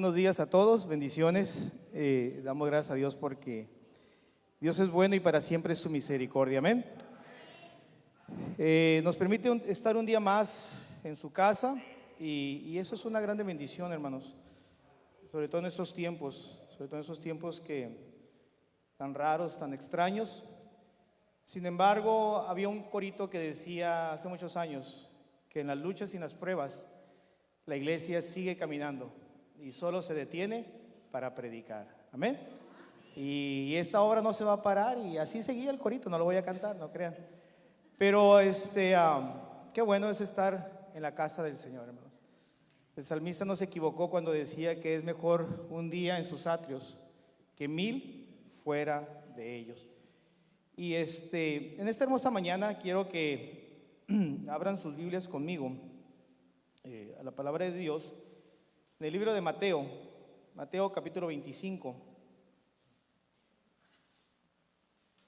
Buenos días a todos, bendiciones. Damos gracias a Dios porque Dios es bueno y para siempre es su misericordia. Amén. Nos permite estar un día más en su casa y eso es una grande bendición, hermanos. Sobre todo en estos tiempos que tan raros, tan extraños. Sin embargo, había un corito que decía hace muchos años que en las luchas y en las pruebas la iglesia sigue caminando y solo se detiene para predicar. Amén. Y esta obra no se va a parar, y así seguía el corito. No lo voy a cantar, no crean. Pero qué bueno es estar en la casa del Señor, hermanos. El salmista no se equivocó cuando decía que es mejor un día en sus atrios que 1000 fuera de ellos. Y en esta hermosa mañana quiero que abran sus Biblias conmigo a la palabra de Dios en el libro de Mateo capítulo 25.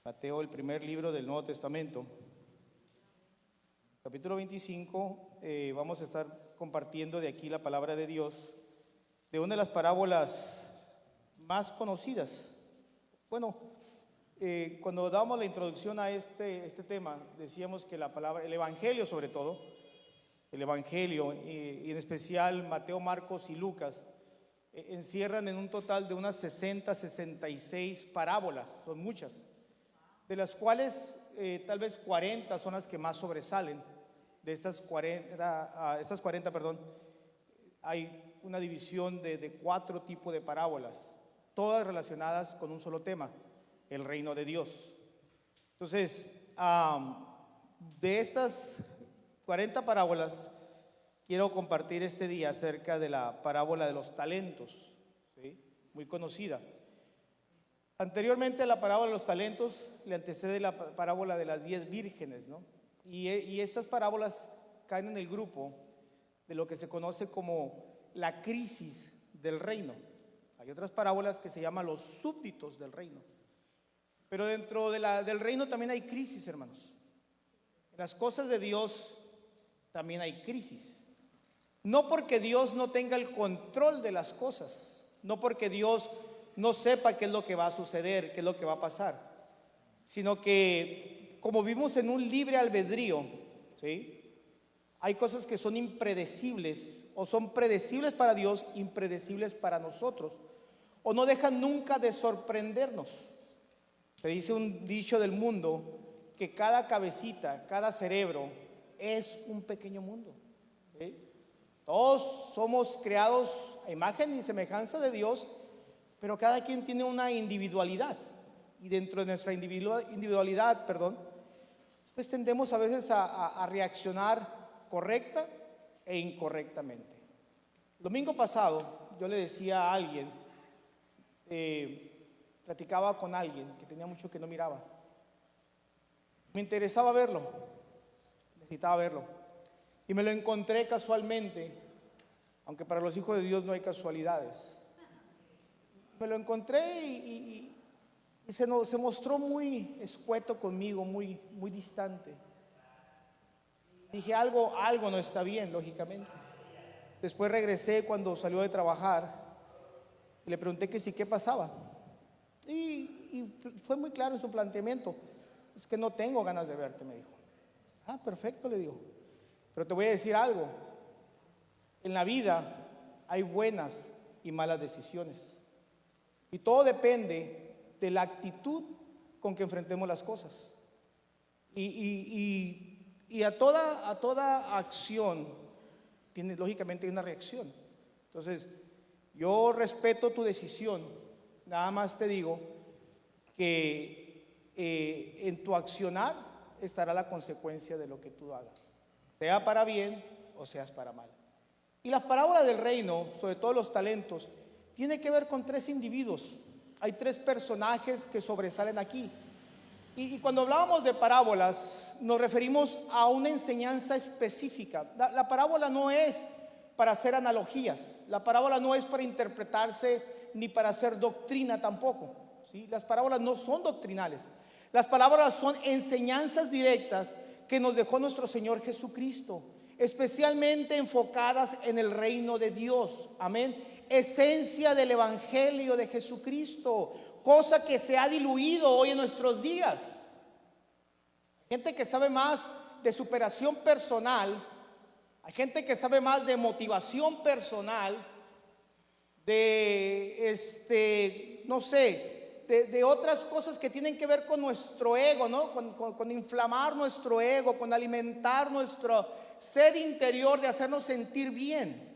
Mateo, el primer libro del Nuevo Testamento, capítulo 25. Vamos a estar compartiendo de aquí la palabra de Dios, de una de las parábolas más conocidas. Bueno, cuando damos la introducción a este tema, decíamos que la palabra, el Evangelio sobre todo, el Evangelio y en especial Mateo, Marcos y Lucas, encierran en un total de unas 66 parábolas, son muchas, de las cuales tal vez 40 son las que más sobresalen. De estas 40, perdón, hay una división de 4 tipos de parábolas, todas relacionadas con un solo tema: el reino de Dios. Entonces, de estas 40 parábolas, quiero compartir este día acerca de la parábola de los talentos, ¿sí? Muy conocida. Anteriormente a la parábola de los talentos le antecede la parábola de las 10 vírgenes, ¿no? Y estas parábolas caen en el grupo de lo que se conoce como la crisis del reino. Hay otras parábolas que se llaman los súbditos del reino. Pero dentro del reino también hay crisis, hermanos. En las cosas de Dios también hay crisis. No porque Dios no tenga el control de las cosas, no porque Dios no sepa qué es lo que va a suceder, qué es lo que va a pasar, sino que como vivimos en un libre albedrío, ¿sí? Hay cosas que son impredecibles, o son predecibles para Dios, impredecibles para nosotros, o no dejan nunca de sorprendernos. Se dice un dicho del mundo que cada cabecita, cada cerebro es un pequeño mundo, ¿sí? Todos somos creados a imagen y semejanza de Dios, pero cada quien tiene una individualidad, y dentro de nuestra individualidad, pues tendemos a veces a reaccionar correcta e incorrectamente. El domingo pasado yo le decía a alguien, platicaba con alguien que tenía mucho que no miraba. Me interesaba verlo, necesitaba verlo, y me lo encontré casualmente, aunque para los hijos de Dios no hay casualidades. Me lo encontré y se mostró muy escueto conmigo, muy distante. Dije, algo no está bien, lógicamente. Después regresé cuando salió de trabajar y le pregunté que sí, qué pasaba. Y fue muy claro en su planteamiento: es que no tengo ganas de verte, me dijo. Ah, perfecto, le digo, pero te voy a decir algo: en la vida hay buenas y malas decisiones, y todo depende de la actitud con que enfrentemos las cosas. Y a toda acción tiene lógicamente una reacción. Entonces, yo respeto tu decisión, nada más te digo que en tu accionar estará la consecuencia de lo que tú hagas, sea para bien o seas para mal. Y las parábolas del reino, sobre todo los talentos, tiene que ver con 3 individuos. Hay 3 personajes que sobresalen aquí. Y cuando hablábamos de parábolas, nos referimos a una enseñanza específica. La parábola no es para hacer analogías, la parábola no es para interpretarse ni para hacer doctrina tampoco, ¿sí? Las parábolas no son doctrinales. Las parábolas son enseñanzas directas que nos dejó nuestro Señor Jesucristo, especialmente enfocadas en el reino de Dios. Amén. esencia del Evangelio de Jesucristo, cosa que se ha diluido hoy en nuestros días. Gente que sabe más de superación personal, hay gente que sabe más de motivación personal, de no sé, de otras cosas que tienen que ver con nuestro ego, ¿no? Con inflamar nuestro ego, con alimentar nuestra sed interior de hacernos sentir bien.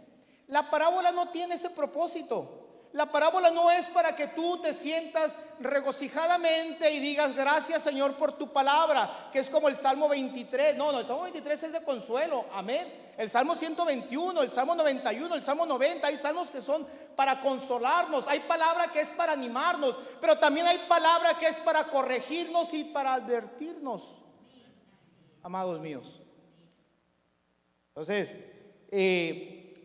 La parábola no tiene ese propósito. La parábola no es para que tú te sientas regocijadamente y digas gracias, Señor, por tu palabra, que es como el Salmo 23. No, el Salmo 23 es de consuelo, amén. El Salmo 121, el Salmo 91, el Salmo 90, hay salmos que son para consolarnos. Hay palabra que es para animarnos, pero también hay palabra que es para corregirnos y para advertirnos, amados míos. Entonces,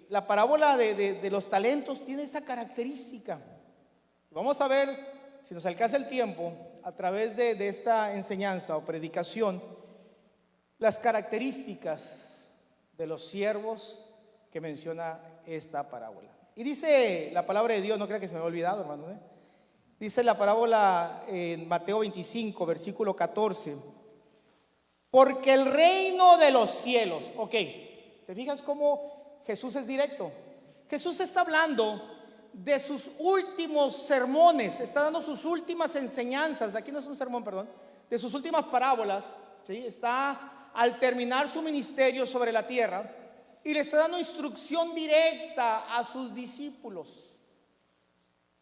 la parábola de los talentos tiene esa característica. Vamos a ver, si nos alcanza el tiempo, a través de esta enseñanza o predicación, las características de los siervos que menciona esta parábola. Y dice la palabra de Dios, no crea que se me ha olvidado, hermano, dice la parábola en Mateo 25, versículo 14: porque el reino de los cielos, ok, ¿te fijas cómo Jesús es directo? Jesús está hablando de sus últimos sermones, está dando sus últimas enseñanzas. Aquí no es un sermón, perdón, de sus últimas parábolas, ¿sí? Está al terminar su ministerio sobre la tierra y le está dando instrucción directa a sus discípulos.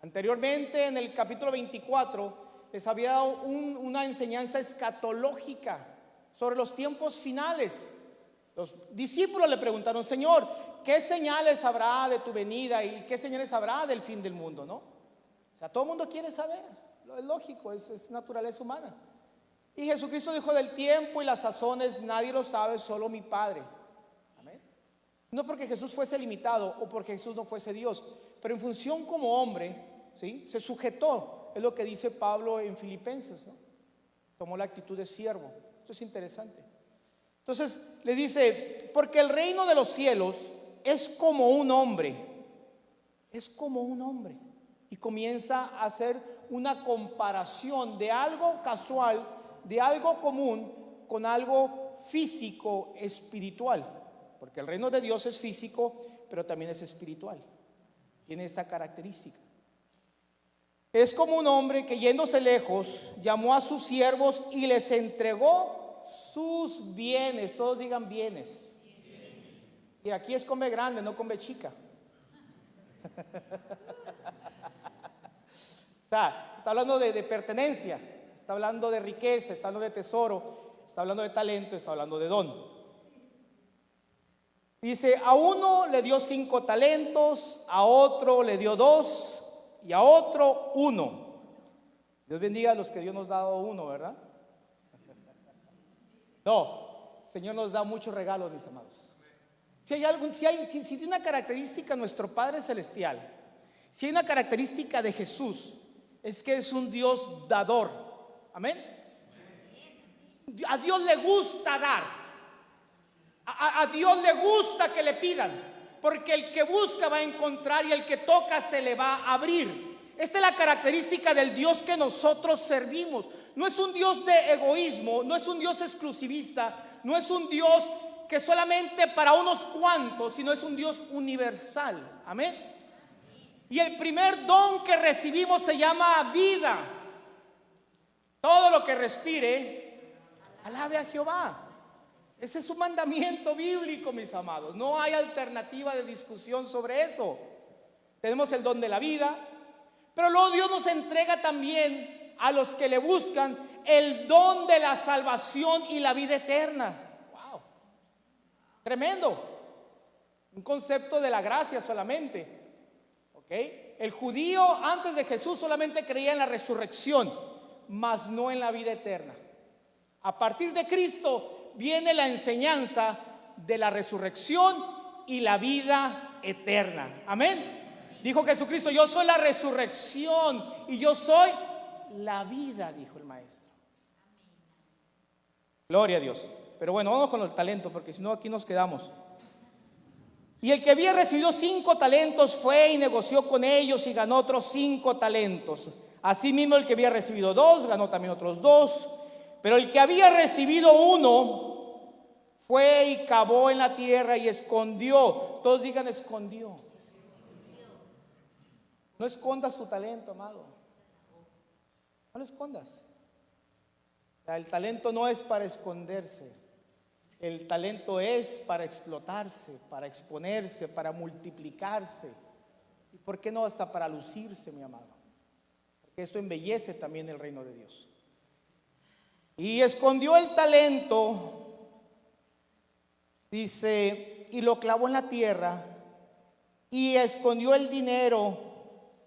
Anteriormente, en el capítulo 24, les había dado una enseñanza escatológica sobre los tiempos finales. Los discípulos le preguntaron: Señor, ¿qué señales habrá de tu venida y qué señales habrá del fin del mundo? ¿No? O sea, todo el mundo quiere saber, es lógico, es naturaleza humana. Y Jesucristo dijo: del tiempo y las sazones nadie lo sabe, solo mi Padre. Amén. No porque Jesús fuese limitado o porque Jesús no fuese Dios, pero en función como hombre, ¿sí?, se sujetó, es lo que dice Pablo en Filipenses, ¿no? Tomó la actitud de siervo. Esto es interesante. Entonces le dice: porque el reino de los cielos es como un hombre, es como un hombre. Y comienza a hacer una comparación de algo casual, de algo común, con algo físico, espiritual. Porque el reino de Dios es físico, pero también es espiritual. Tiene esta característica. Es como un hombre que, yéndose lejos, llamó a sus siervos y les entregó sus bienes. Todos digan bienes. Y aquí es con B grande, no con B chica. O sea, está hablando de pertenencia, está hablando de riqueza, está hablando de tesoro, está hablando de talento, está hablando de don. Dice: a uno le dio 5 talentos, a otro le dio 2 y a otro 1. Dios bendiga a los que Dios nos ha dado 1, ¿verdad? No, el Señor nos da muchos regalos, mis amados. Si tiene una característica nuestro Padre Celestial, si hay una característica de Jesús, es que es un Dios dador. Amén. A Dios le gusta dar. A Dios le gusta que le pidan, porque el que busca va a encontrar y el que toca se le va a abrir. Esta es la característica del Dios que nosotros servimos. No es un Dios de egoísmo, no es un Dios exclusivista, no es un Dios que solamente para unos cuantos, sino es un Dios universal. Amén. Y el primer don que recibimos se llama vida. Todo lo que respire, alabe a Jehová. Ese es un mandamiento bíblico, mis amados. No hay alternativa de discusión sobre eso. Tenemos el don de la vida, pero luego Dios nos entrega también a los que le buscan el don de la salvación y la vida eterna. Wow, tremendo. Un concepto de la gracia solamente. ¿Ok? El judío antes de Jesús solamente creía en la resurrección, mas no en la vida eterna. A partir de Cristo viene la enseñanza de la resurrección y la vida eterna. Amén. Dijo Jesucristo: yo soy la resurrección y yo soy la vida, dijo el maestro. Gloria a Dios. Pero bueno, vamos con el talento, porque si no aquí nos quedamos. Y el que había recibido 5 talentos fue y negoció con ellos y ganó otros 5 talentos. Asimismo, el que había recibido 2 ganó también otros 2. Pero el que había recibido 1 fue y cavó en la tierra y escondió. Todos digan escondió. No escondas tu talento, amado. No lo escondas. O sea, el talento no es para esconderse. El talento es para explotarse, para exponerse, para multiplicarse. ¿Y por qué no hasta para lucirse, mi amado? Porque esto embellece también el reino de Dios. Y escondió el talento, dice, y lo clavó en la tierra, y escondió el dinero,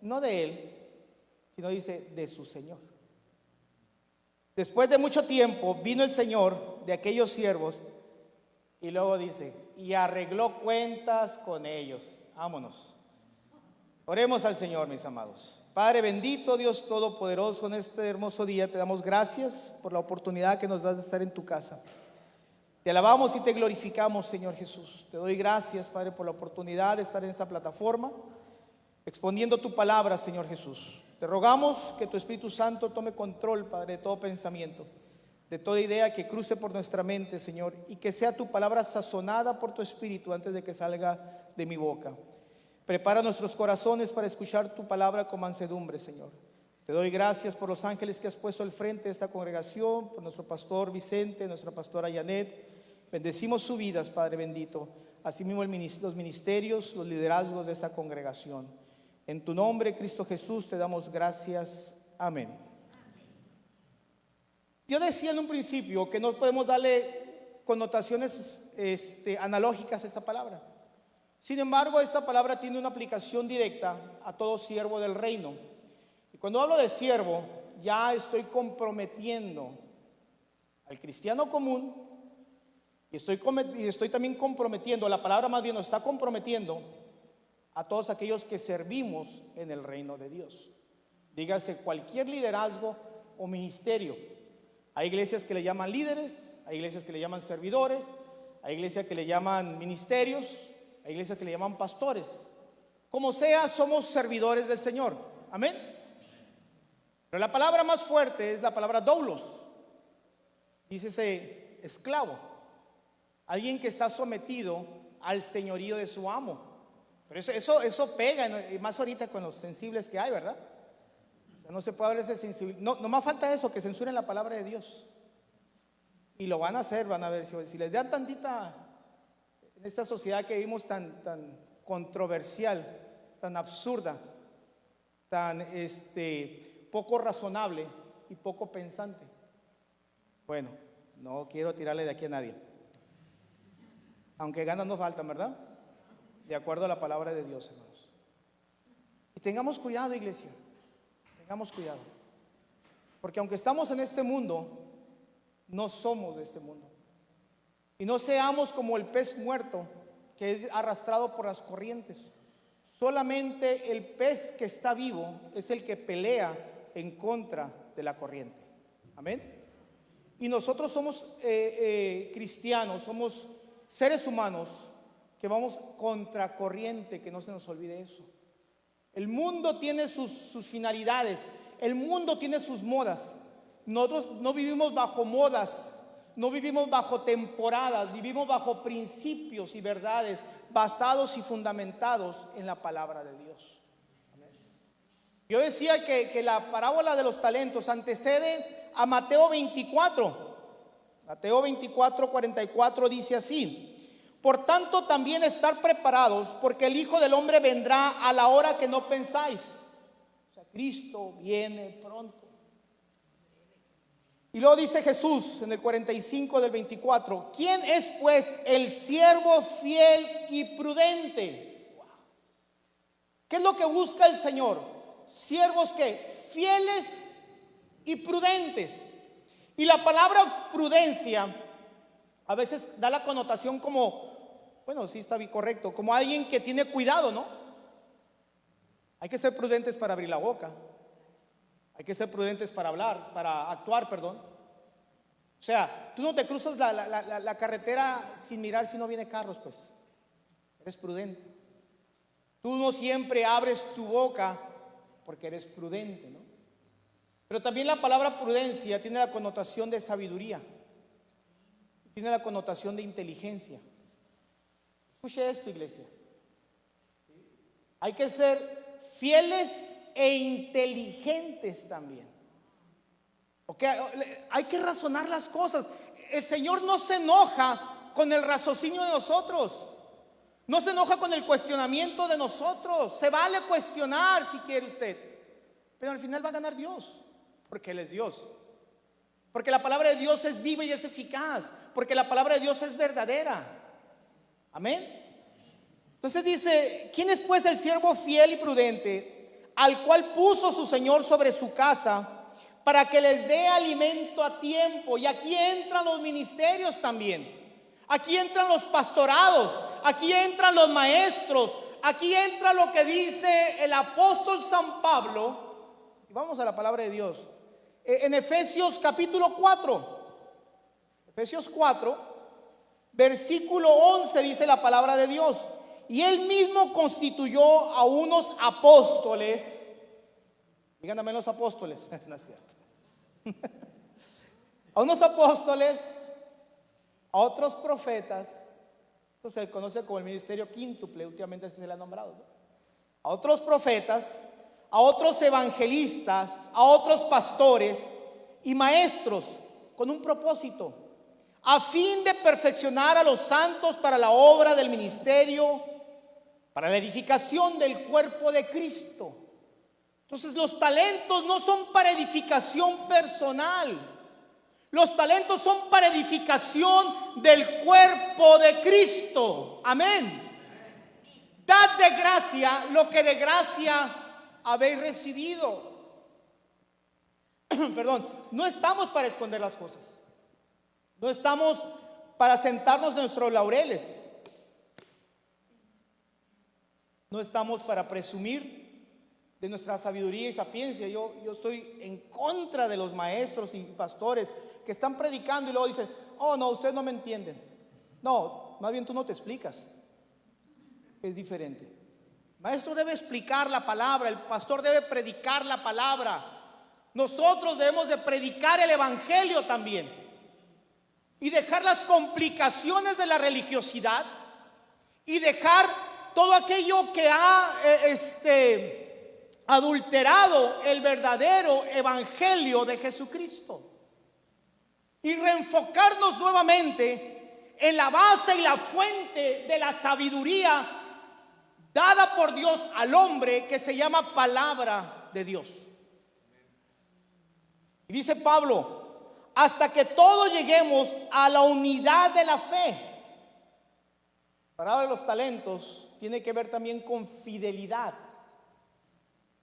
no de él, sino dice, de su señor. Después de mucho tiempo vino el señor de aquellos siervos y luego dice, y arregló cuentas con ellos. Vámonos. Oremos al Señor, mis amados. Padre bendito, Dios todopoderoso, en este hermoso día te damos gracias por la oportunidad que nos das de estar en tu casa. Te alabamos y te glorificamos, Señor Jesús. Te doy gracias, Padre, por la oportunidad de estar en esta plataforma, exponiendo tu palabra, Señor Jesús. Te rogamos que tu Espíritu Santo tome control, Padre, de todo pensamiento, de toda idea que cruce por nuestra mente, Señor, y que sea tu palabra sazonada por tu Espíritu antes de que salga de mi boca. Prepara nuestros corazones para escuchar tu palabra con mansedumbre, Señor. Te doy gracias por los ángeles que has puesto al frente de esta congregación, por nuestro pastor Vicente, nuestra pastora Janet. Bendecimos sus vidas, Padre bendito. Asimismo los ministerios, los liderazgos de esta congregación. En tu nombre, Cristo Jesús, te damos gracias. Amén. Yo decía en un principio que no podemos darle connotaciones analógicas a esta palabra. Sin embargo, esta palabra tiene una aplicación directa a todo siervo del reino. Y cuando hablo de siervo, ya estoy comprometiendo al cristiano común y estoy también comprometiendo, la palabra más bien nos está comprometiendo a todos aquellos que servimos en el reino de Dios. Dígase cualquier liderazgo o ministerio. Hay iglesias que le llaman líderes, hay iglesias que le llaman servidores, hay iglesias que le llaman ministerios, hay iglesias que le llaman pastores. Como sea, somos servidores del Señor. Amén. Pero la palabra más fuerte es la palabra doulos. Dícese esclavo. Alguien que está sometido al señorío de su amo. Pero eso pega, y más ahorita con los sensibles que hay, ¿verdad? O sea, no se puede hablar de sensibilidad. No más falta eso, que censuren la palabra de Dios. Y lo van a hacer, van a ver. Si les dan tantita, en esta sociedad que vivimos tan controversial, tan absurda, tan poco razonable y poco pensante. Bueno, no quiero tirarle de aquí a nadie. Aunque ganas no faltan, ¿verdad? De acuerdo a la palabra de Dios, hermanos. Y tengamos cuidado, iglesia. Tengamos cuidado. Porque aunque estamos en este mundo, no somos de este mundo. Y no seamos como el pez muerto que es arrastrado por las corrientes. Solamente el pez que está vivo es el que pelea en contra de la corriente. Amén. Y nosotros somos cristianos, somos seres humanos que vamos contra corriente, que no se nos olvide eso. El mundo tiene sus finalidades, el mundo tiene sus modas. Nosotros no vivimos bajo modas, no vivimos bajo temporadas, vivimos bajo principios y verdades basados y fundamentados en la palabra de Dios. Amén. Yo decía que la parábola de los talentos antecede a Mateo 24. Mateo 24, 44 dice así: por tanto, también estar preparados, porque el Hijo del Hombre vendrá a la hora que no pensáis. O sea, Cristo viene pronto. Y luego dice Jesús en el 45 del 24: ¿quién es pues el siervo fiel y prudente? Wow. ¿Qué es lo que busca el Señor? Siervos que fieles y prudentes. Y la palabra prudencia a veces da la connotación como, bueno, sí está bien correcto, como alguien que tiene cuidado, ¿no? Hay que ser prudentes para abrir la boca. Hay que ser prudentes para hablar, para actuar, perdón. O sea, tú no te cruzas la carretera sin mirar si no viene carros, pues. eres prudente. Tú no siempre abres tu boca porque eres prudente, ¿no? Pero también la palabra prudencia tiene la connotación de sabiduría, tiene la connotación de inteligencia. Escuche esto, iglesia. Hay que ser fieles e inteligentes también. ¿Ok? Hay que razonar las cosas. El Señor no se enoja con el raciocinio de nosotros. No se enoja con el cuestionamiento de nosotros. Se vale cuestionar si quiere usted, pero al final va a ganar Dios, porque Él es Dios. Porque la palabra de Dios es viva y es eficaz. Porque la palabra de Dios es verdadera. Amén. Entonces dice: ¿quién es pues el siervo fiel y prudente, al cual puso su Señor sobre su casa, para que les dé alimento a tiempo? Y aquí entran los ministerios también. Aquí entran los pastorados. Aquí entran los maestros. Aquí entra lo que dice el apóstol San Pablo. Y vamos a la palabra de Dios. En Efesios capítulo 4. Efesios 4, versículo 11 dice la palabra de Dios: y Él mismo constituyó a unos apóstoles. Díganme los apóstoles. No es cierto. A unos apóstoles, a otros profetas. Esto se conoce como el ministerio quíntuple, últimamente se le ha nombrado, ¿no? A otros profetas, a otros evangelistas, a otros pastores y maestros, con un propósito, a fin de perfeccionar a los santos para la obra del ministerio, para la edificación del cuerpo de Cristo. Entonces los talentos no son para edificación personal. Los talentos son para edificación del cuerpo de Cristo. Amén. Dad de gracia lo que de gracia habéis recibido. Perdón, no estamos para esconder las cosas. No estamos para sentarnos en nuestros laureles. No estamos para presumir de nuestra sabiduría y sapiencia. Yo estoy en contra de los maestros y pastores que están predicando y luego dicen: oh no, ustedes no me entienden. No, más bien tú no te explicas. Es diferente. El maestro debe explicar la palabra, el pastor debe predicar la palabra. Nosotros debemos de predicar el evangelio también y dejar las complicaciones de la religiosidad y dejar todo aquello que ha adulterado el verdadero evangelio de Jesucristo y reenfocarnos nuevamente en la base y la fuente de la sabiduría dada por Dios al hombre, que se llama palabra de Dios. Y dice Pablo: hasta que todos lleguemos a la unidad de la fe. La palabra de los talentos tiene que ver también con fidelidad.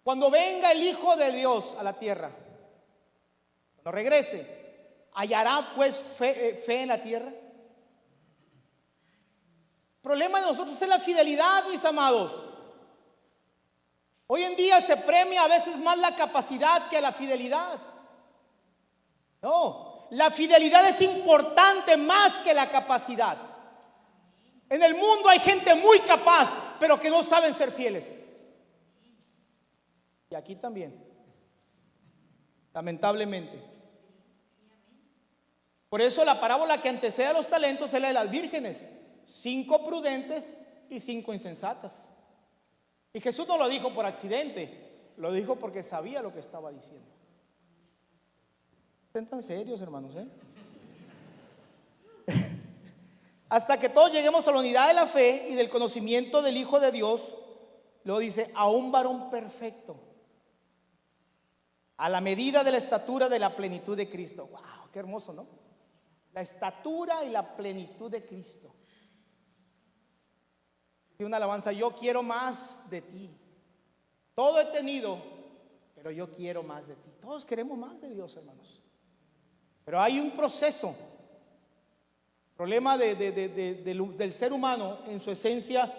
Cuando venga el Hijo de Dios a la tierra, cuando regrese, ¿hallará pues fe en la tierra? El problema de nosotros es la fidelidad, mis amados. Hoy en día se premia a veces más la capacidad que la fidelidad. No, la fidelidad es importante más que la capacidad. En el mundo hay gente muy capaz, pero que no saben ser fieles. Y aquí también, lamentablemente. Por eso la parábola que antecede a los talentos es la de las vírgenes: 5 prudentes y 5 insensatas. Y Jesús no lo dijo por accidente, lo dijo porque sabía lo que estaba diciendo. Estén tan serios, hermanos, Hasta que todos lleguemos a la unidad de la fe y del conocimiento del Hijo de Dios. Luego dice: a un varón perfecto, a la medida de la estatura de la plenitud de Cristo. Wow, qué hermoso, ¿no? La estatura y la plenitud de Cristo. Y una alabanza: yo quiero más de ti. Todo he tenido, pero yo quiero más de ti. Todos queremos más de Dios, hermanos. Pero hay un proceso. El problema del ser humano en su esencia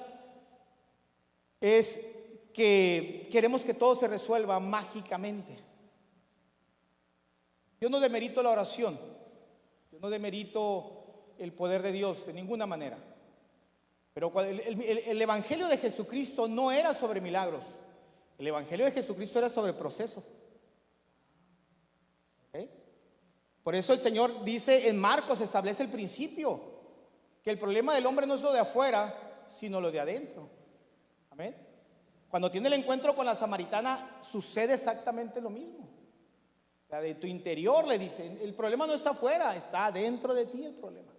es que queremos que todo se resuelva mágicamente. Yo no demerito la oración, yo no demerito el poder de Dios de ninguna manera. Pero el Evangelio de Jesucristo no era sobre milagros. El Evangelio de Jesucristo era sobre proceso. ¿Ok? Por eso el Señor dice en Marcos, establece el principio, que el problema del hombre no es lo de afuera, sino lo de adentro. Amén. Cuando tiene el encuentro con la samaritana, sucede exactamente lo mismo. O sea, de tu interior le dice, el problema no está afuera, está dentro de ti el problema.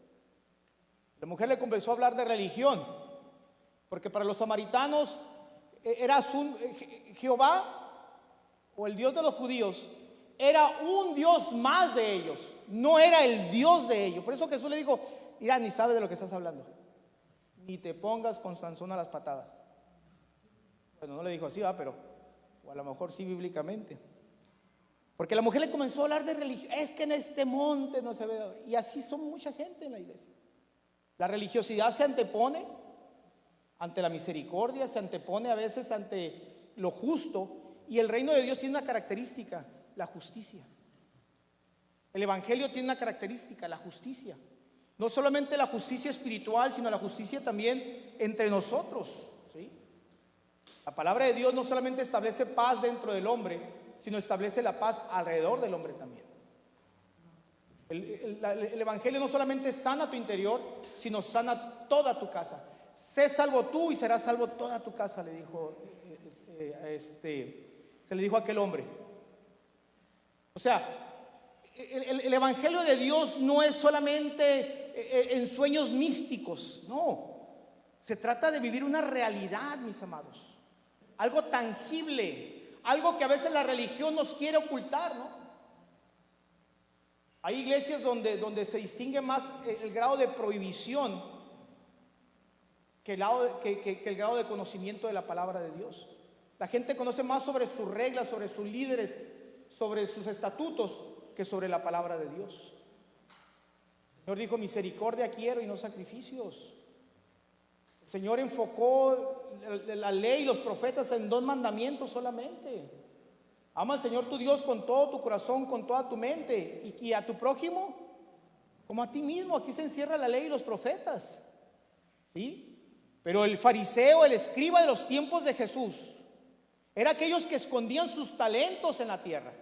La mujer le comenzó a hablar de religión, porque para los samaritanos era Jehová, o el Dios de los judíos, era un Dios más de ellos, no era el Dios de ellos. Por eso Jesús le dijo, mira, ni sabes de lo que estás hablando, ni te pongas con Sansón a las patadas. Bueno, no le dijo así, pero o a lo mejor sí bíblicamente. Porque la mujer le comenzó a hablar de religión. Es que en este monte no se ve. Y así son mucha gente en la iglesia. La religiosidad se antepone ante la misericordia, se antepone a veces ante lo justo. Y el reino de Dios tiene una característica, la justicia. El evangelio tiene una característica, la justicia. No solamente la justicia espiritual, sino la justicia también entre nosotros, ¿sí? La palabra de Dios no solamente establece paz dentro del hombre, sino establece la paz alrededor del hombre también. El evangelio no solamente sana tu interior, sino sana toda tu casa. Sé salvo tú y serás salvo toda tu casa, le dijo se le dijo a aquel hombre. O sea, el evangelio de Dios no es solamente en sueños místicos, no. Se trata de vivir una realidad, mis amados, algo tangible, algo que a veces la religión nos quiere ocultar, ¿no? Hay iglesias donde se distingue más el grado de prohibición que el grado de conocimiento de la palabra de Dios. La gente conoce más sobre sus reglas, sobre sus líderes, sobre sus estatutos, que sobre la palabra de Dios. El Señor dijo, misericordia quiero y no sacrificios. El Señor enfocó la ley y los profetas en 2 mandamientos solamente. Ama al Señor tu Dios con todo tu corazón, con toda tu mente, y a tu prójimo como a ti mismo. Aquí se encierra la ley y los profetas, ¿sí? Pero el fariseo, el escriba de los tiempos de Jesús, era aquellos que escondían sus talentos en la tierra.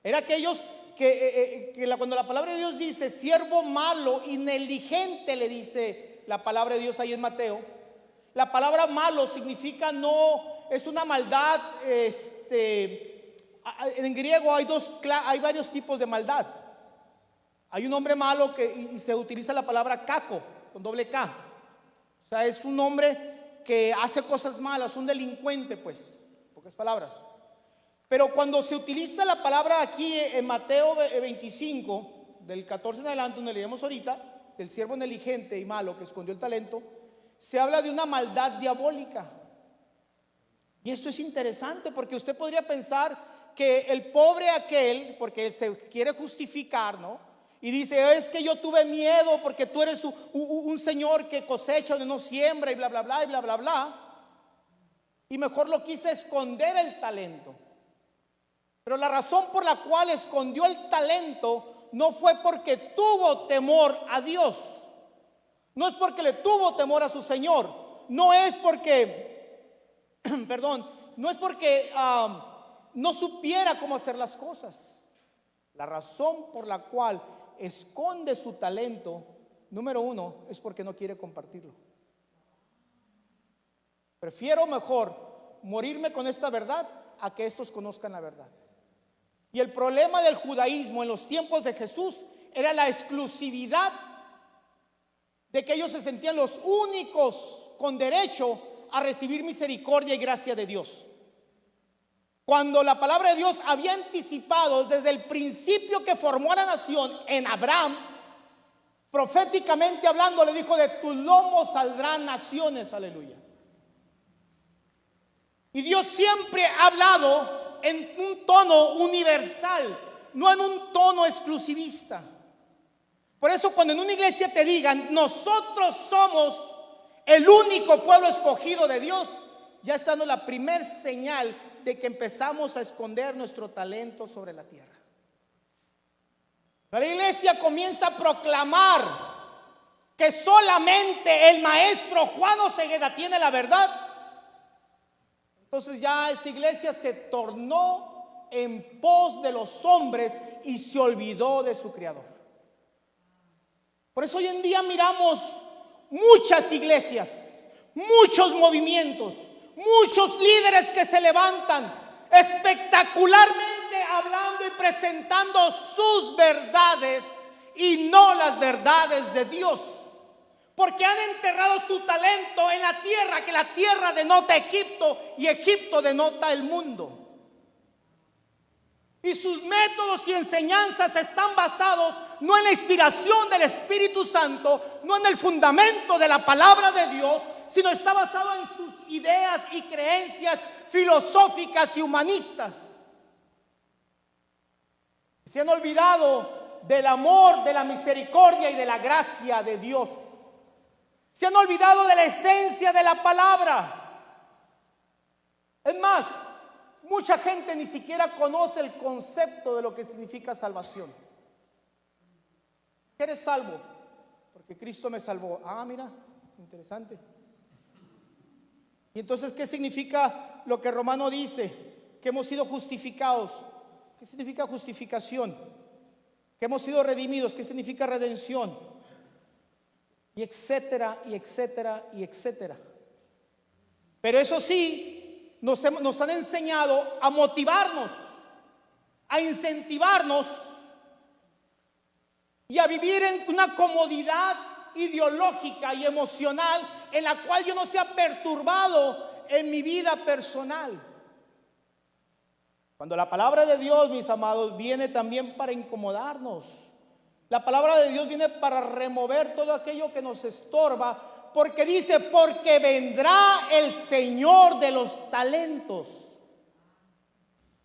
Era aquellos que cuando la palabra de Dios dice siervo malo y negligente, le dice la palabra de Dios ahí en Mateo. La palabra malo significa no, es una maldad. En griego hay varios tipos de maldad. Hay un hombre malo y se utiliza la palabra caco, con doble K. O sea, es un hombre que hace cosas malas, un delincuente, pues, en pocas palabras. Pero cuando se utiliza la palabra aquí en Mateo 25, del 14 en adelante, donde leemos ahorita, del siervo negligente y malo que escondió el talento, se habla de una maldad diabólica. Y esto es interesante porque usted podría pensar que el pobre aquel, porque se quiere justificar, ¿no? Y dice, es que yo tuve miedo porque tú eres un señor que cosecha donde no siembra y bla, bla, bla, y bla, bla, bla. Y mejor lo quise esconder el talento. Pero la razón por la cual escondió el talento no fue porque tuvo temor a Dios. No es porque le tuvo temor a su Señor. No es porque, perdón, no es porque no supiera cómo hacer las cosas. La razón por la cual esconde su talento, número 1, es porque no quiere compartirlo. Prefiero mejor morirme con esta verdad a que estos conozcan la verdad. Y el problema del judaísmo en los tiempos de Jesús era la exclusividad de que ellos se sentían los únicos con derecho a recibir misericordia y gracia de Dios. Cuando la palabra de Dios había anticipado desde el principio que formó a la nación en Abraham, proféticamente hablando, le dijo, de tu lomo saldrán naciones, aleluya. Y Dios siempre ha hablado en un tono universal, no en un tono exclusivista. Por eso cuando en una iglesia te digan, nosotros somos el único pueblo escogido de Dios, ya está dando la primer señal de que empezamos a esconder nuestro talento sobre la tierra. La iglesia comienza a proclamar que solamente el maestro Juan Osegueda tiene la verdad, entonces ya esa iglesia se tornó en pos de los hombres y se olvidó de su creador. Por eso hoy en día miramos muchas iglesias, muchos movimientos, muchos líderes que se levantan espectacularmente hablando y presentando sus verdades y no las verdades de Dios, porque han enterrado su talento en la tierra, que la tierra denota Egipto y Egipto denota el mundo. Y sus métodos y enseñanzas están basados no en la inspiración del Espíritu Santo, no en el fundamento de la palabra de Dios, sino está basado en sus ideas y creencias filosóficas y humanistas. Se han olvidado del amor, de la misericordia y de la gracia de Dios. Se han olvidado de la esencia de la palabra. Es más, mucha gente ni siquiera conoce el concepto de lo que significa salvación. ¿Eres salvo? Porque Cristo me salvó. Ah, mira, interesante. Y entonces, ¿qué significa lo que Romano dice? Que hemos sido justificados. ¿Qué significa justificación? Que hemos sido redimidos. ¿Qué significa redención? Y etcétera, y etcétera, y etcétera. Pero eso sí, nos han enseñado a motivarnos, a incentivarnos y a vivir en una comodidad ideológica y emocional en la cual yo no sea perturbado en mi vida personal. Cuando la palabra de Dios, mis amados, viene también para incomodarnos. La palabra de Dios viene para remover todo aquello que nos estorba, porque dice, porque vendrá el Señor de los talentos.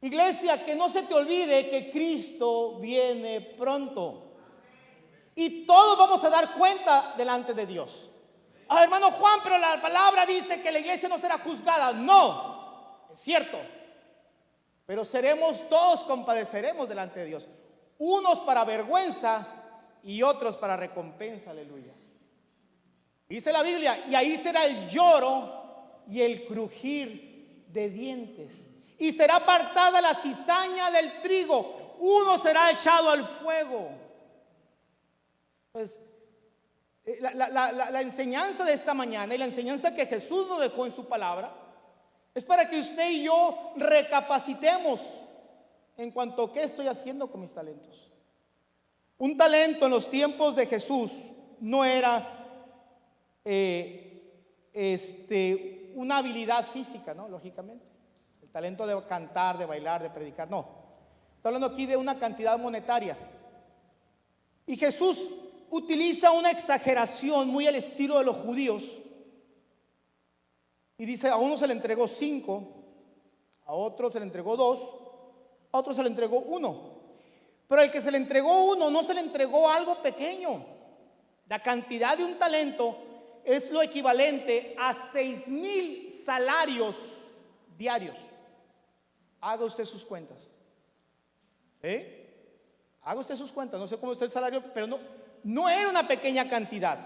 Iglesia, que no se te olvide que Cristo viene pronto. Y todos vamos a dar cuenta delante de Dios. Ah, hermano Juan, pero la palabra dice que la iglesia no será juzgada. No, es cierto. Pero todos compadeceremos delante de Dios. Unos para vergüenza y otros para recompensa, aleluya. Dice la Biblia, y ahí será el lloro y el crujir de dientes. Y será apartada la cizaña del trigo, uno será echado al fuego. Pues la enseñanza de esta mañana y la enseñanza que Jesús nos dejó en su palabra es para que usted y yo recapacitemos en cuanto a qué estoy haciendo con mis talentos. Un talento en los tiempos de Jesús no era una habilidad física, ¿no? Lógicamente. El talento de cantar, de bailar, de predicar, no. Está hablando aquí de una cantidad monetaria. Y Jesús utiliza una exageración muy al estilo de los judíos. Y dice, a uno se le entregó 5, a otro se le entregó 2, a otro se le entregó 1. Pero al que se le entregó 1 no se le entregó algo pequeño. La cantidad de un talento es lo equivalente a 6,000 salarios diarios. Haga usted sus cuentas. Haga usted sus cuentas. No sé cómo está el salario, pero no era una pequeña cantidad.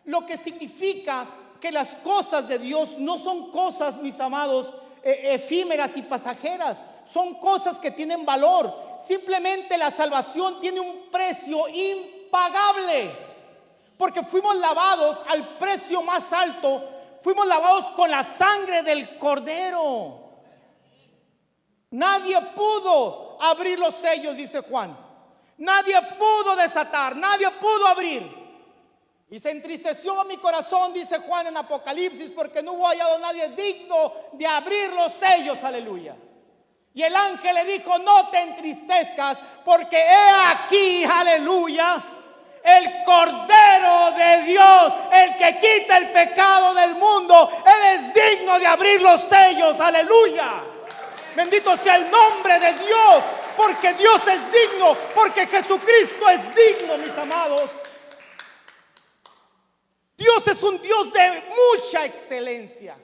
Lo que significa que las cosas de Dios no son cosas, mis amados, efímeras y pasajeras. Son cosas que tienen valor. Simplemente la salvación tiene un precio impagable, porque fuimos lavados al precio más alto. Fuimos lavados con la sangre del Cordero. Nadie pudo abrir los sellos, dice Juan. Nadie pudo desatar, nadie pudo abrir. Y se entristeció mi corazón, dice Juan en Apocalipsis, porque no hubo hallado nadie digno de abrir los sellos, aleluya. Y el ángel le dijo, no te entristezcas, porque he aquí, aleluya, el Cordero de Dios, el que quita el pecado del mundo. Él es digno de abrir los sellos, aleluya. Bendito sea el nombre de Dios, porque Dios es digno, porque Jesucristo es digno, mis amados. Dios es un Dios de mucha excelencia,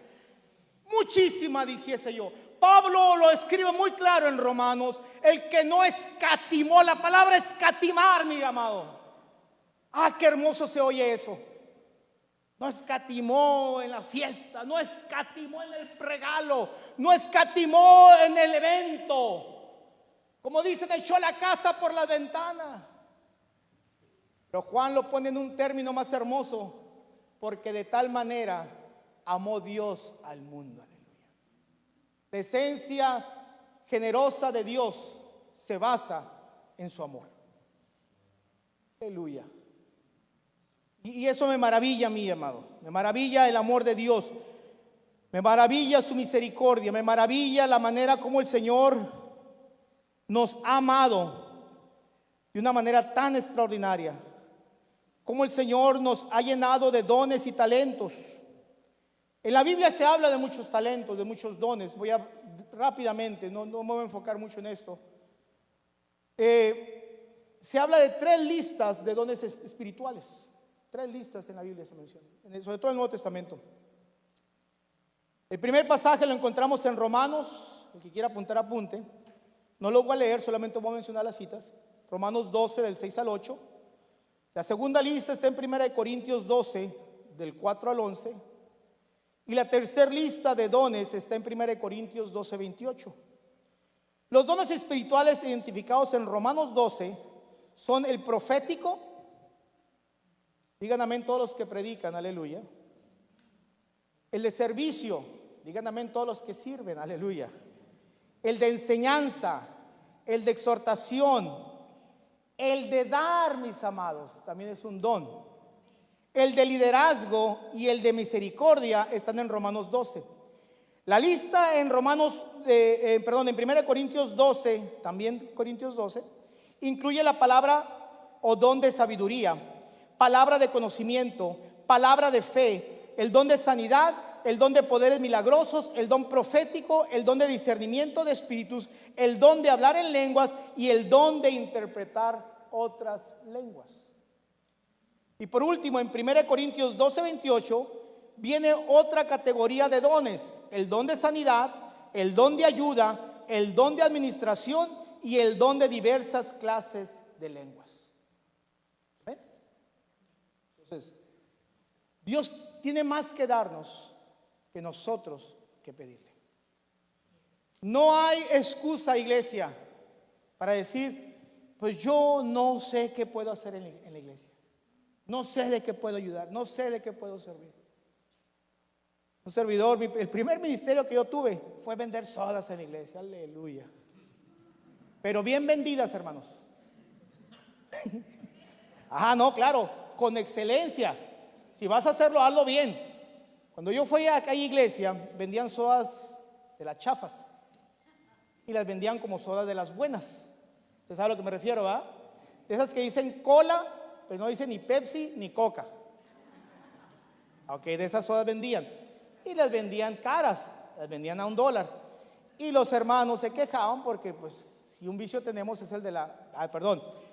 muchísima, dijese yo. Pablo lo escribe muy claro en Romanos, el que no escatimó, la palabra escatimar, mi amado. Ah, qué hermoso se oye eso. No escatimó en la fiesta, no escatimó en el regalo, no escatimó en el evento. Como dicen, echó la casa por la ventana. Pero Juan lo pone en un término más hermoso, porque de tal manera amó Dios al mundo. Aleluya. La esencia generosa de Dios se basa en su amor. Aleluya. Y eso me maravilla a mí, amado. Me maravilla el amor de Dios. Me maravilla su misericordia. Me maravilla la manera como el Señor nos ha amado de una manera tan extraordinaria. Como el Señor nos ha llenado de dones y talentos. En la Biblia se habla de muchos talentos, de muchos dones. Voy a rápidamente, no me voy a enfocar mucho en esto. Se habla de 3 listas de dones espirituales. 3 listas en la Biblia se mencionan, sobre todo en el Nuevo Testamento. El primer pasaje lo encontramos en Romanos. El que quiera apuntar, apunte. No lo voy a leer, solamente voy a mencionar las citas. Romanos 12, del 6 al 8. La segunda lista está en 1 Corintios 12, del 4 al 11. Y la tercera lista de dones está en 1 Corintios 12, 28. Los dones espirituales identificados en Romanos 12 son el profético. Digan amén todos los que predican, aleluya. El de servicio, digan amén todos los que sirven, aleluya. El de enseñanza, el de exhortación, el de dar, mis amados, también es un don. El de liderazgo y el de misericordia están en Romanos 12. La lista en en 1 Corintios 12, también Corintios 12, incluye la palabra o don de sabiduría, palabra de conocimiento, palabra de fe, el don de sanidad, el don de poderes milagrosos, el don profético, el don de discernimiento de espíritus, el don de hablar en lenguas y el don de interpretar otras lenguas. Y por último, en 1 Corintios 12, 28, viene otra categoría de dones: el don de sanidad, el don de ayuda, el don de administración y el don de diversas clases de lenguas. ¿Ven? Entonces, Dios tiene más que darnos que nosotros que pedirle. No hay excusa, iglesia, para decir, pues yo no sé qué puedo hacer en la iglesia. No sé de qué puedo ayudar, no sé de qué puedo servir. Un servidor, el primer ministerio que yo tuve fue vender sodas en la iglesia, aleluya. Pero bien vendidas, hermanos. Ajá, no, claro, con excelencia. Si vas a hacerlo, hazlo bien. Cuando yo fui a aquella iglesia, vendían sodas de las chafas y las vendían como sodas de las buenas. ¿Usted sabe a lo que me refiero, va? De esas que dicen cola, pero no dicen ni Pepsi ni Coca. Ok, de esas sodas vendían. Y las vendían caras, las vendían a $1. Y los hermanos se quejaban porque, pues, si un vicio tenemos es el de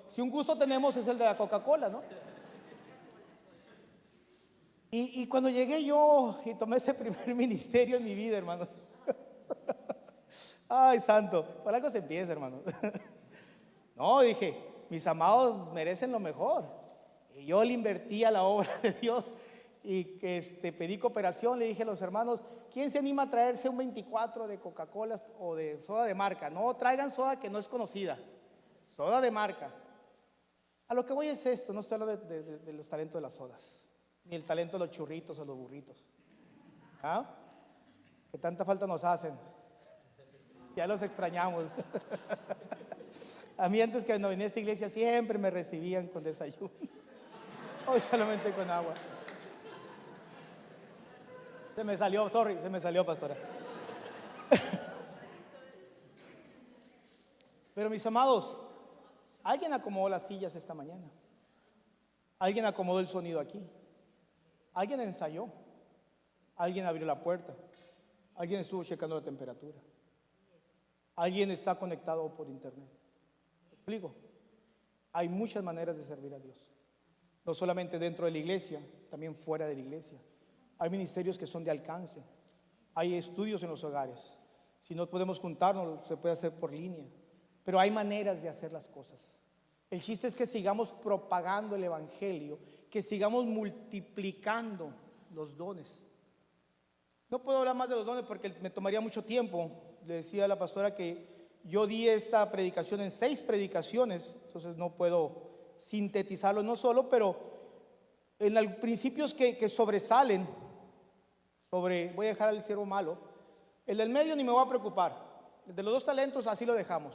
si un gusto tenemos es el de la Coca-Cola, ¿no? Y cuando llegué yo y tomé ese primer ministerio en mi vida, hermanos. Ay, santo, por algo se empieza, hermanos. No, dije, mis amados merecen lo mejor. Y yo le invertí a la obra de Dios y pedí cooperación. Le dije a los hermanos, ¿quién se anima a traerse un 24 de Coca-Cola o de soda de marca? No, traigan soda que no es conocida, soda de marca. A lo que voy es esto, no estoy hablando de los talentos de las sodas, ni el talento de los churritos o los burritos. ¿Ah? Que tanta falta nos hacen. Ya los extrañamos. A mí antes que no venía a esta iglesia siempre me recibían con desayuno. Hoy solamente con agua. Se me salió, pastora. Pero mis amados, alguien acomodó las sillas esta mañana. Alguien acomodó el sonido aquí. Alguien ensayó. Alguien abrió la puerta. Alguien estuvo checando la temperatura. Alguien está conectado por internet. ¿Me explico? Hay muchas maneras de servir a Dios. No solamente dentro de la iglesia, también fuera de la iglesia. Hay ministerios que son de alcance. Hay estudios en los hogares. Si no podemos juntarnos, se puede hacer por línea. Pero hay maneras de hacer las cosas. El chiste es que sigamos propagando el evangelio, que sigamos multiplicando los dones. No puedo hablar más de los dones porque me tomaría mucho tiempo. Le decía a la pastora que yo di esta predicación en 6 predicaciones, entonces no puedo sintetizarlo no solo, pero en los principios que sobresalen sobre, voy a dejar al siervo malo, el del medio ni me voy a preocupar, el de los 2 talentos así lo dejamos.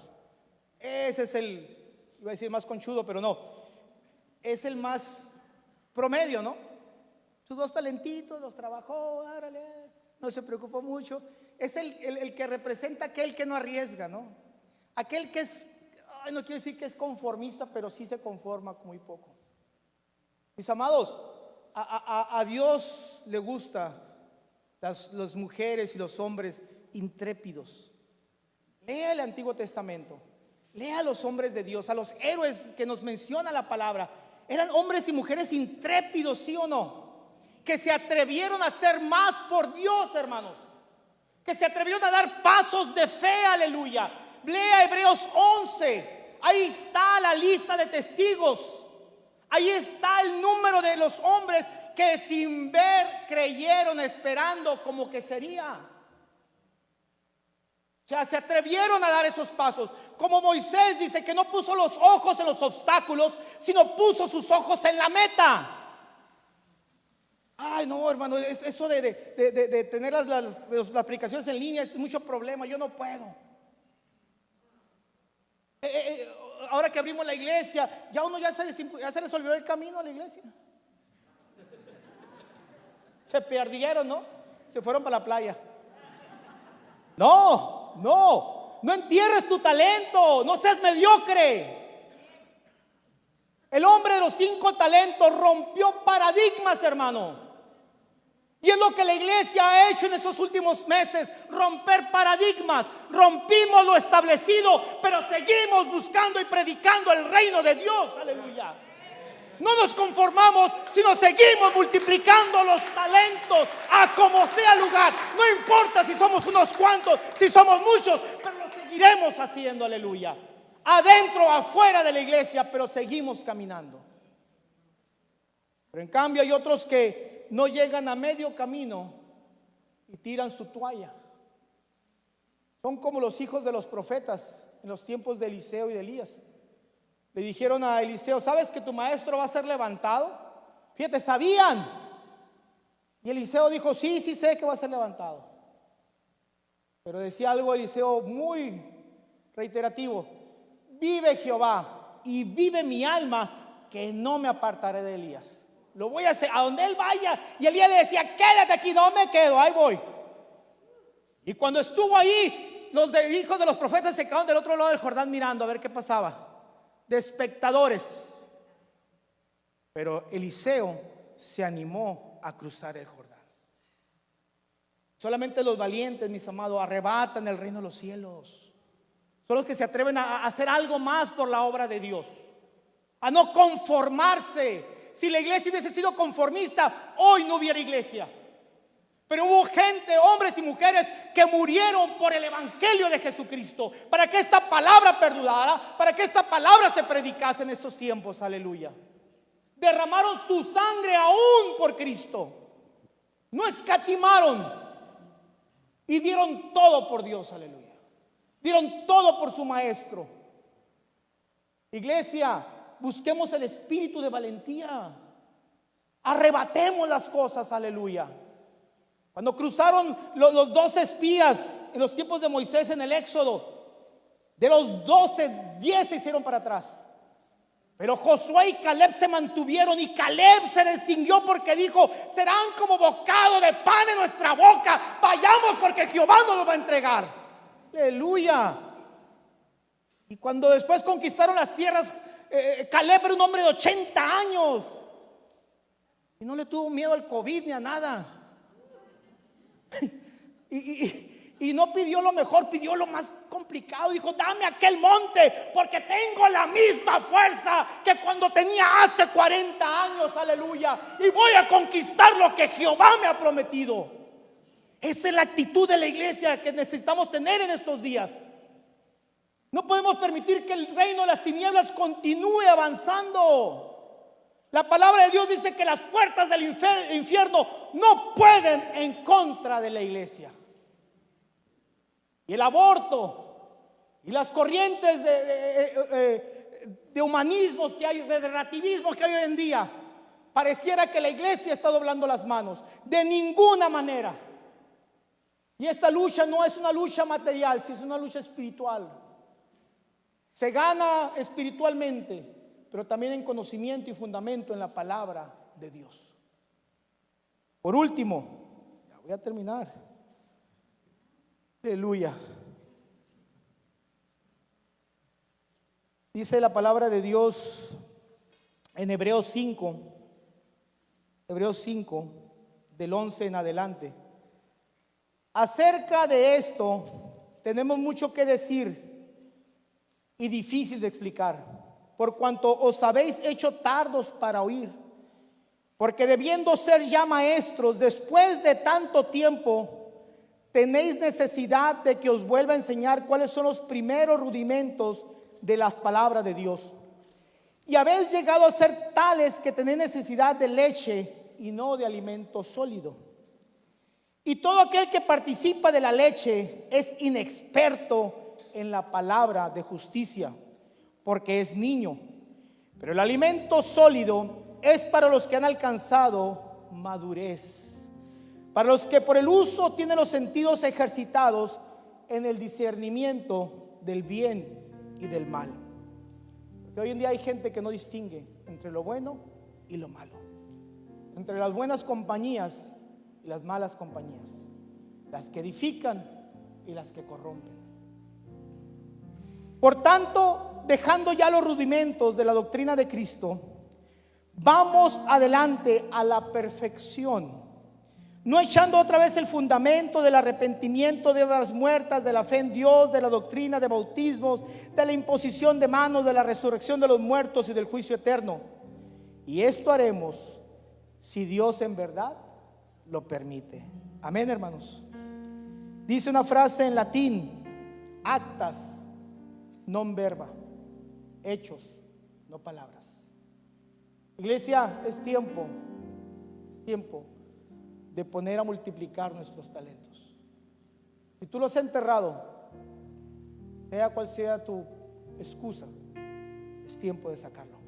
Ese es el, iba a decir más conchudo, pero no, es el más promedio, ¿no? Sus 2 talentitos los trabajó, árale, no se preocupó mucho. Es el que representa aquel que no arriesga, ¿no? Aquel que es, no quiero decir que es conformista, pero sí se conforma con muy poco. Mis amados, a Dios le gusta las mujeres y los hombres intrépidos. Lea el Antiguo Testamento, lea a los hombres de Dios, a los héroes que nos menciona la palabra. Eran hombres y mujeres intrépidos, ¿sí o no? Que se atrevieron a hacer más por Dios, hermanos. Que se atrevieron a dar pasos de fe, aleluya. Lea Hebreos 11. Ahí está la lista de testigos. Ahí está el número de los hombres que sin ver creyeron, esperando como que sería. O sea, se atrevieron a dar esos pasos. Como Moisés dice que no puso los ojos en los obstáculos, sino puso sus ojos en la meta. Ay, no, hermano, eso de tener las aplicaciones en línea es mucho problema. Yo no puedo. Ahora que abrimos la iglesia, ya uno ya se les olvidó el camino a la iglesia. Se perdieron, ¿no? Se fueron para la playa. No entierres tu talento, no seas mediocre. El hombre de los 5 talentos rompió paradigmas, hermano. Y es lo que la iglesia ha hecho en esos últimos meses, romper paradigmas. Rompimos lo establecido, pero seguimos buscando y predicando el reino de Dios, aleluya. No nos conformamos, sino seguimos multiplicando los talentos a como sea lugar. No importa si somos unos cuantos, si somos muchos, pero lo seguiremos haciendo, aleluya. Adentro o afuera de la iglesia, pero seguimos caminando. Pero en cambio hay otros que no llegan a medio camino y tiran su toalla. Son como los hijos de los profetas en los tiempos de Eliseo y de Elías. Le dijeron a Eliseo: ¿sabes que tu maestro va a ser levantado? Fíjate, sabían. Y Eliseo dijo: sí sé que va a ser levantado. Pero decía algo Eliseo muy reiterativo: vive Jehová y vive mi alma, que no me apartaré de Elías. Lo voy a hacer a donde él vaya. Y Elías le decía: quédate aquí. No me quedo, ahí voy. Y cuando estuvo ahí, los hijos de los profetas se quedaron del otro lado del Jordán mirando a ver qué pasaba, de espectadores. Pero Eliseo se animó a cruzar el Jordán. Solamente los valientes, mis amados, arrebatan el reino de los cielos. Son los que se atreven a hacer algo más por la obra de Dios, a no conformarse. Si la iglesia hubiese sido conformista, hoy no hubiera iglesia. Pero hubo gente, hombres y mujeres, que murieron por el evangelio de Jesucristo, para que esta palabra perdurara, para que esta palabra se predicase en estos tiempos, aleluya. Derramaron su sangre aún por Cristo. No escatimaron y dieron todo por Dios, aleluya. Dieron todo por su maestro. Iglesia, busquemos el espíritu de valentía. Arrebatemos las cosas, aleluya. Cuando cruzaron los 12 espías en los tiempos de Moisés en el Éxodo, de los 12, 10 se hicieron para atrás. Pero Josué y Caleb se mantuvieron, y Caleb se distinguió porque dijo: serán como bocado de pan en nuestra boca, vayamos porque Jehová nos lo va a entregar. Aleluya. Y cuando después conquistaron las tierras, Caleb era un hombre de 80 años y no le tuvo miedo al COVID ni a nada. Y no pidió lo mejor, pidió lo más complicado. Dijo: dame aquel monte, porque tengo la misma fuerza que cuando tenía hace 40 años, aleluya, y voy a conquistar lo que Jehová me ha prometido. Esa es la actitud de la iglesia que necesitamos tener en estos días. No podemos permitir que el reino de las tinieblas continúe avanzando. La palabra de Dios dice que las puertas del infierno no pueden en contra de la iglesia. Y el aborto y las corrientes de humanismos que hay, de relativismos que hay hoy en día, pareciera que la iglesia está doblando las manos. De ninguna manera. Y esta lucha no es una lucha material, sino es una lucha espiritual. Se gana espiritualmente, pero también en conocimiento y fundamento en la palabra de Dios. Por último, ya voy a terminar. Aleluya. Dice la palabra de Dios en Hebreos 5, del 11 en adelante. Acerca de esto tenemos mucho que decir y difícil de explicar, por cuanto os habéis hecho tardos para oír, porque debiendo ser ya maestros después de tanto tiempo, tenéis necesidad de que os vuelva a enseñar cuáles son los primeros rudimentos de las palabras de Dios. Y habéis llegado a ser tales que tenéis necesidad de leche y no de alimento sólido. Y todo aquel que participa de la leche es inexperto en la palabra de justicia, porque es niño. Pero el alimento sólido es para los que han alcanzado madurez, para los que por el uso tienen los sentidos ejercitados en el discernimiento del bien y del mal. Porque hoy en día hay gente que no distingue entre lo bueno y lo malo, entre las buenas compañías y las malas compañías, las que edifican y las que corrompen. Por tanto, dejando ya los rudimentos de la doctrina de Cristo, vamos adelante a la perfección, no echando otra vez el fundamento del arrepentimiento de obras muertas, de la fe en Dios, de la doctrina de bautismos, de la imposición de manos, de la resurrección de los muertos y del juicio eterno. Y esto haremos si Dios en verdad lo permite. Amén, hermanos. Dice una frase en latín: actas non verba, hechos, no palabras. Iglesia, es tiempo de poner a multiplicar nuestros talentos. Si tú los has enterrado, sea cual sea tu excusa, es tiempo de sacarlo.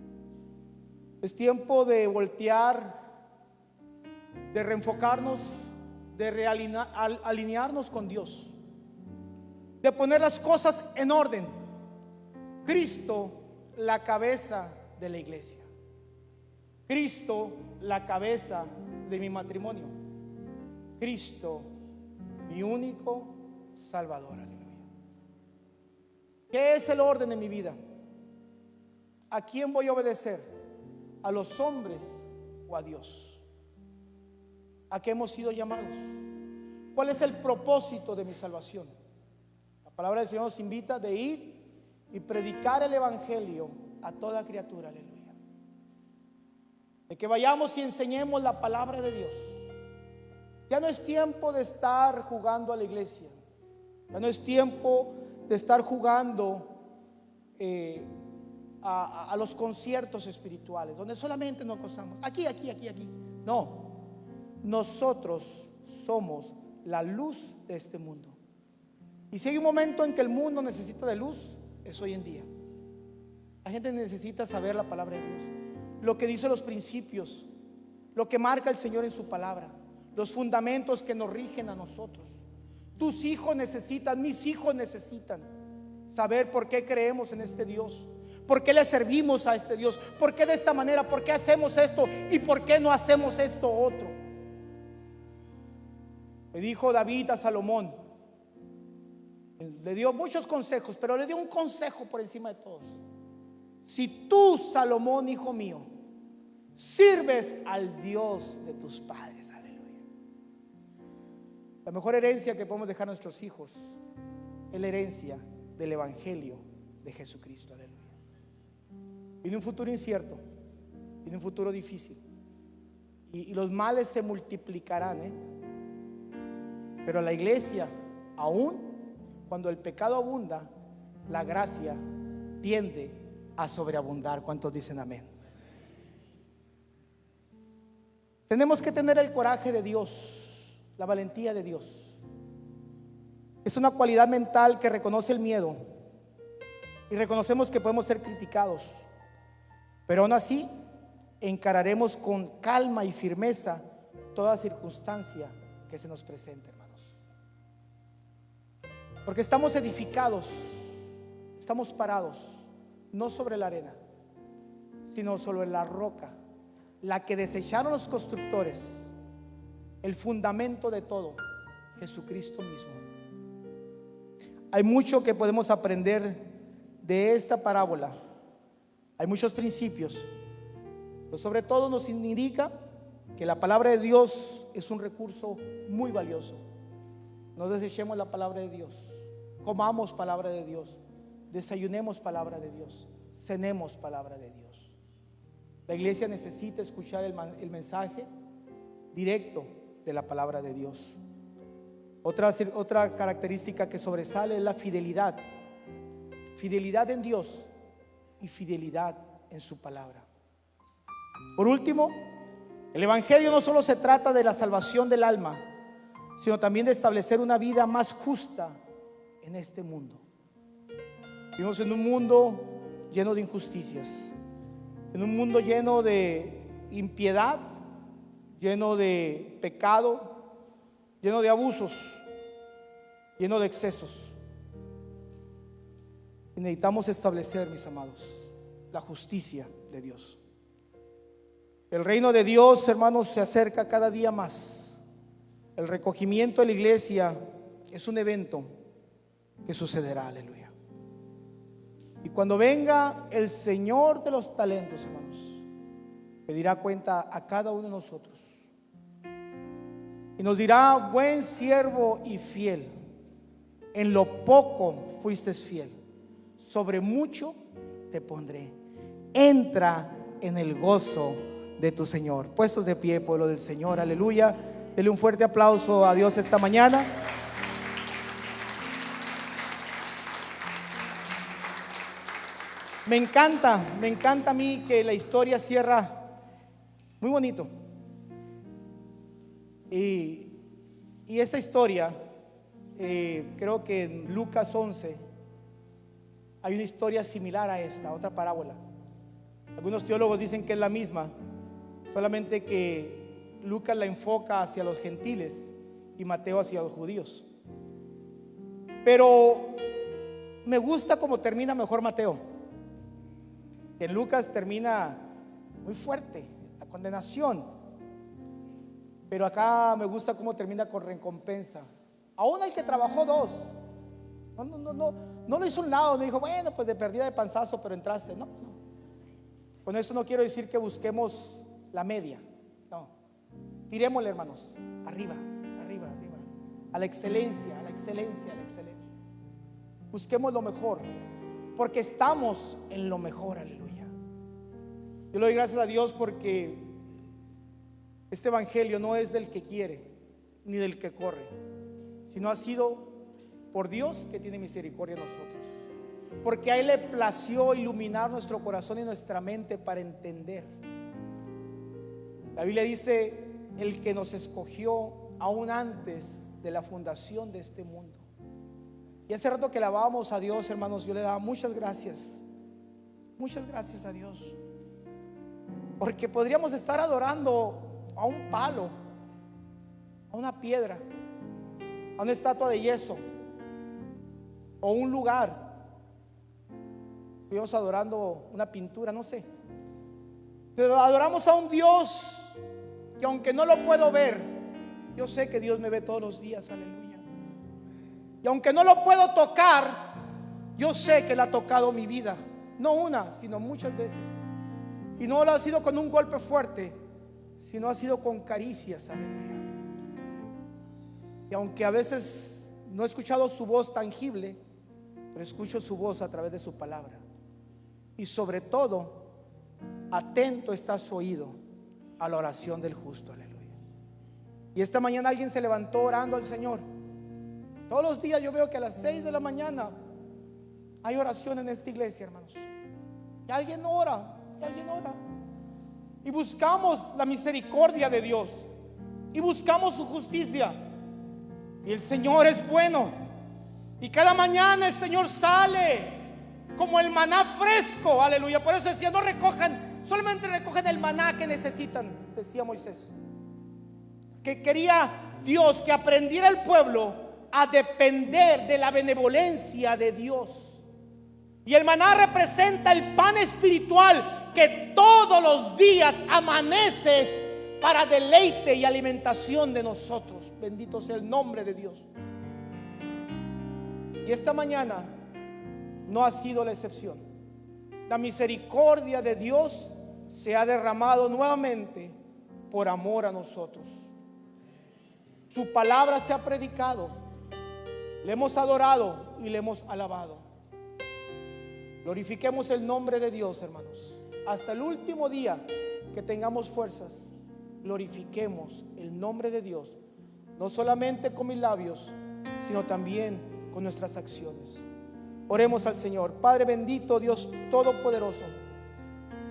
Es tiempo de voltear, de reenfocarnos, de alinearnos con Dios, de poner las cosas en orden. Cristo, la cabeza de la iglesia. Cristo, la cabeza de mi matrimonio. Cristo, mi único Salvador. Aleluya. ¿Qué es el orden de mi vida? ¿A quién voy a obedecer? ¿A los hombres o a Dios? ¿A qué hemos sido llamados? ¿Cuál es el propósito de mi salvación? La palabra del Señor nos invita de ir y predicar el evangelio a toda criatura. Aleluya. De que vayamos y enseñemos la palabra de Dios. Ya no es tiempo de estar jugando a la iglesia. Ya no es tiempo de estar jugando a los conciertos espirituales, donde solamente nos gozamos. Aquí. No. Nosotros somos la luz de este mundo. Y si hay un momento en que el mundo necesita de luz, es hoy en día. La gente necesita saber la palabra de Dios, lo que dice los principios, lo que marca el Señor en su palabra, los fundamentos que nos rigen a nosotros. Tus hijos necesitan, mis hijos necesitan saber por qué creemos en este Dios, por qué le servimos a este Dios, por qué de esta manera, por qué hacemos esto y por qué no hacemos esto otro. Le dijo David a Salomón, le dio muchos consejos, pero le dio un consejo por encima de todos. Si tú, Salomón, hijo mío, sirves al Dios de tus padres, aleluya. La mejor herencia que podemos dejar a nuestros hijos es la herencia del evangelio de Jesucristo, aleluya. Viene un futuro incierto, viene un futuro difícil, y los males se multiplicarán, pero la iglesia, aún cuando el pecado abunda, la gracia tiende a sobreabundar. ¿Cuántos dicen amén? Tenemos que tener el coraje de Dios, la valentía de Dios. Es una cualidad mental que reconoce el miedo y reconocemos que podemos ser criticados, pero aún así encararemos con calma y firmeza toda circunstancia que se nos presente, hermanos. Porque estamos edificados, estamos parados, no sobre la arena, sino sobre la roca, la que desecharon los constructores, el fundamento de todo, Jesucristo mismo. Hay mucho que podemos aprender de esta parábola. Hay muchos principios, pero sobre todo nos indica que la palabra de Dios es un recurso muy valioso. No desechemos la palabra de Dios, comamos palabra de Dios, desayunemos palabra de Dios, cenemos palabra de Dios. La iglesia necesita escuchar el mensaje directo de la palabra de Dios. Otra característica que sobresale es la fidelidad. Fidelidad en Dios y fidelidad en su palabra. Por último, el evangelio no solo se trata de la salvación del alma, sino también de establecer una vida más justa en este mundo. Vivimos en un mundo lleno de injusticias, en un mundo lleno de impiedad, lleno de pecado, lleno de abusos, lleno de excesos. Y necesitamos establecer, mis amados, la justicia de Dios. El reino de Dios, hermanos, se acerca cada día más. El recogimiento de la iglesia es un evento que sucederá, aleluya. Y cuando venga el Señor de los talentos, hermanos, pedirá cuenta a cada uno de nosotros y nos dirá: buen siervo y fiel, en lo poco fuiste fiel, sobre mucho te pondré, entra en el gozo de tu Señor. Puestos de pie, pueblo del Señor, aleluya. Dele un fuerte aplauso a Dios esta mañana. Me encanta a mí que la historia cierra muy bonito. Y esta historia, creo que en Lucas 11 hay una historia similar a esta, otra parábola. Algunos teólogos dicen que es la misma, solamente que Lucas la enfoca hacia los gentiles y Mateo hacia los judíos. Pero me gusta cómo termina mejor Mateo. En Lucas termina muy fuerte, la condenación, pero acá me gusta cómo termina con recompensa. Aún el que trabajó dos, no lo hizo un lado, no dijo, bueno, pues de perdida de panzazo, pero entraste. No. Con esto no quiero decir que busquemos la media, no. Tirémosle, hermanos, arriba, a la excelencia, a la excelencia, a la excelencia. Busquemos lo mejor, porque estamos en lo mejor, aleluya. Yo le doy gracias a Dios porque este evangelio no es del que quiere ni del que corre, sino ha sido por Dios que tiene misericordia de nosotros, porque a Él le plació iluminar nuestro corazón y nuestra mente para entender. La Biblia dice: el que nos escogió aún antes de la fundación de este mundo. Y hace rato que alabábamos a Dios, hermanos, yo le daba muchas gracias a Dios, porque podríamos estar adorando a un palo, a una piedra, a una estatua de yeso o un lugar. Estuvimos adorando una pintura, no sé, pero adoramos a un Dios que, aunque no lo puedo ver, yo sé que Dios me ve todos los días, aleluya. Y aunque no lo puedo tocar, yo sé que Él ha tocado mi vida, no una, sino muchas veces. Y no lo ha sido con un golpe fuerte, sino ha sido con caricias, aleluya. Y aunque a veces no he escuchado su voz tangible, pero escucho su voz a través de su palabra. Y sobre todo, atento está su oído a la oración del justo, aleluya. Y esta mañana alguien se levantó orando al Señor. Todos los días yo veo que a las 6 de la mañana hay oración en esta iglesia, hermanos. Y alguien ora, y buscamos la misericordia de Dios y buscamos su justicia. Y el Señor es bueno. Y cada mañana el Señor sale como el maná fresco, aleluya. Por eso decía, no recojan, solamente recogen el maná que necesitan, decía Moisés. Que quería Dios que aprendiera el pueblo a depender de la benevolencia de Dios. Y el maná representa el pan espiritual que todos los días amanece para deleite y alimentación de nosotros. Bendito sea el nombre de Dios. Y esta mañana no ha sido la excepción. La misericordia de Dios se ha derramado nuevamente por amor a nosotros. Su palabra se ha predicado, le hemos adorado y le hemos alabado. Glorifiquemos el nombre de Dios, hermanos. Hasta el último día que tengamos fuerzas, glorifiquemos el nombre de Dios, no solamente con mis labios, sino también con nuestras acciones. Oremos al Señor. Padre bendito, Dios todopoderoso,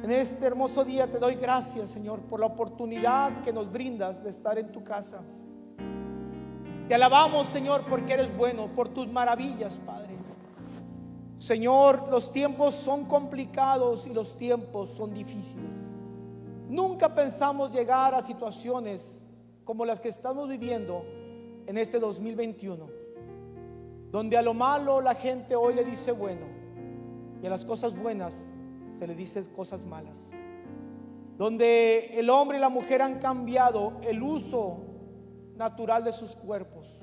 en este hermoso día te doy gracias, Señor, por la oportunidad que nos brindas de estar en tu casa. Te alabamos, Señor, porque eres bueno, por tus maravillas, Padre. Señor, los tiempos son complicados y los tiempos son difíciles. Nunca pensamos llegar a situaciones como las que estamos viviendo en este 2021, donde a lo malo la gente hoy le dice bueno y a las cosas buenas se le dice cosas malas, donde el hombre y la mujer han cambiado el uso natural de sus cuerpos,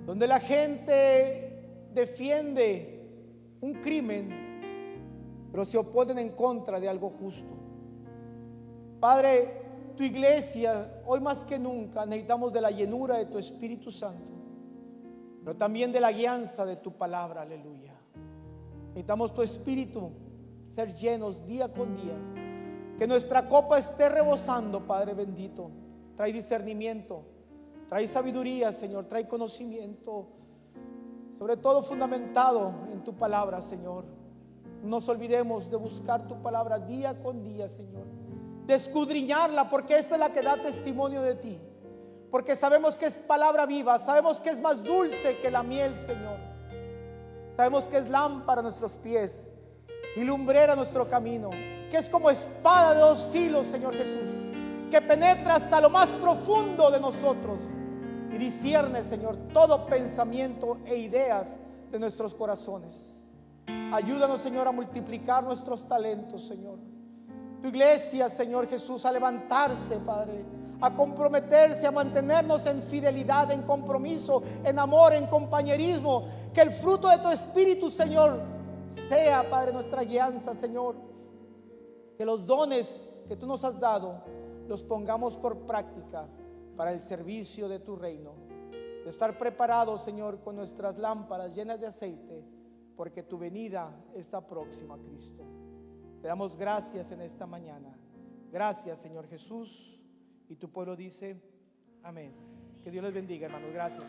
donde la gente defiende un crimen, pero se oponen en contra de algo justo. Padre, tu iglesia, hoy más que nunca necesitamos de la llenura de tu Espíritu Santo, pero también de la guianza de tu palabra, aleluya. Necesitamos tu Espíritu, ser llenos día con día, que nuestra copa esté rebosando, Padre bendito. Trae discernimiento, trae sabiduría, Señor, trae conocimiento, sobre todo fundamentado en tu palabra, Señor. No nos olvidemos de buscar tu palabra día con día, Señor, de escudriñarla, porque esa es la que da testimonio de ti, porque sabemos que es palabra viva, sabemos que es más dulce que la miel, Señor. Sabemos que es lámpara a nuestros pies y lumbrera a nuestro camino, que es como espada de dos filos, Señor Jesús, que penetra hasta lo más profundo de nosotros y discierne, Señor, todo pensamiento e ideas de nuestros corazones. Ayúdanos, Señor, a multiplicar nuestros talentos, Señor. Tu iglesia, Señor Jesús, a levantarse, Padre, a comprometerse, a mantenernos en fidelidad, en compromiso, en amor, en compañerismo. Que el fruto de tu Espíritu, Señor, sea, Padre, nuestra guianza, Señor. Que los dones que tú nos has dado los pongamos por práctica para el servicio de tu reino. De estar preparados, Señor, con nuestras lámparas llenas de aceite, porque tu venida está próxima, Cristo. Te damos gracias en esta mañana. Gracias, Señor Jesús. Y tu pueblo dice amén. Que Dios les bendiga, hermanos. Gracias.